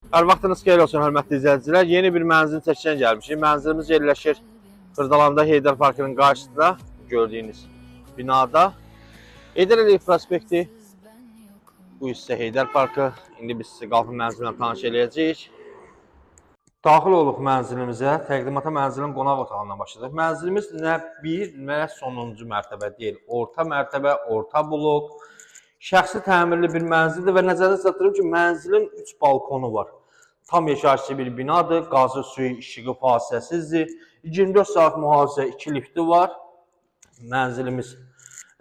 Hər vaxtınız xeyir olsun, hörmətli izləyicilər. Yeni bir mənzil çəkişən gəlmişik. Mənzilimiz yerləşir Xırdalanda Heydər Parkının qarşısında gördüyünüz binada. Heydər Əliyev prospekti, bu hissə Heydər Parkı. İndi biz sizi qalxın mənzillə tanış eləyəcəyik. Daxil oluq mənzilimizə. Təqdimata mənzilin qonaq otağından başladıq. Mənzilimiz nə bir, nə sonuncu mərtəbə deyil. Orta mərtəbə, orta blok. Şəxsi təmirli bir mənzildir və nəzərdə çatdırım ki, mənzilin 3 balkonu var. Tam yaşayışlı bir binadır. Qazı, suyu, işığı fasiləsizdir. 24 saat mühafizə 2 lifti var. Mənzilimiz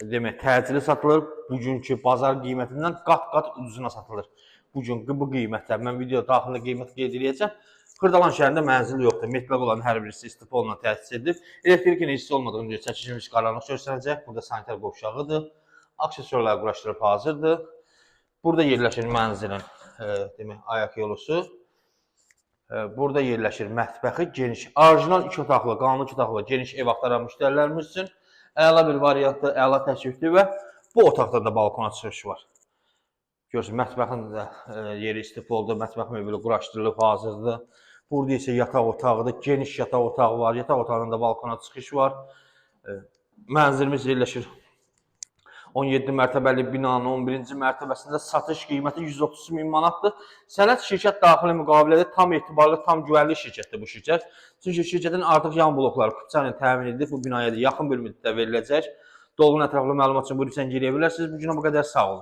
demək təcili satılır. Bugünkü bazar qiymətindən qat-qat ucuzuna satılır. Bugün bu qiymətlər, mən video daxilində qiymət qeyd edəcəm. Xırdalan şəhərində mənzil yoxdur. Metlaq olan hər birisi istifa təsis edilir. Elektrik enerjisi olmadığını görə çəkilmiş qaranlıq göstərəcək. Burada sanitar qovşağıdır. Aksesuarlar quraşdırıb hazırdır. Burada yerləşir mənzilin demək ayaq yolusu. Burada yerləşir mətbəxi geniş. Orijinal 2 otaqlı, qanun 2 otaqlı geniş ev axtaran müştərilərimiz üçün əla bir variantdır, əla təklifdir və bu otaqda da balkona çıxış var. Görürsünüz, mətbəxin də yeri istifa oldu, mətbəx möbülü quraşdırılıb hazırdır. Burada isə yataq otağıdır, geniş yataq otağı var, yataq otağında da balkona çıxış var. Mənzilimiz yerləşir 17 mərtəbəli binanın 11-ci mərtəbəsində, satış qiyməti 130 min manatdır. Sənəd şirkət daxili müqavilədə tam etibarlı, tam güvənli şirkətdir bu şirkət. Çünki şirkətin artıq yan blokları kütçə ilə təmin edilir. Bu binaya da yaxın bir müddətdə veriləcək. Dolğun ətraflı məlumat üçün buyurun sən girə bilərsiniz. Bu günə bu qədər, sağ olun.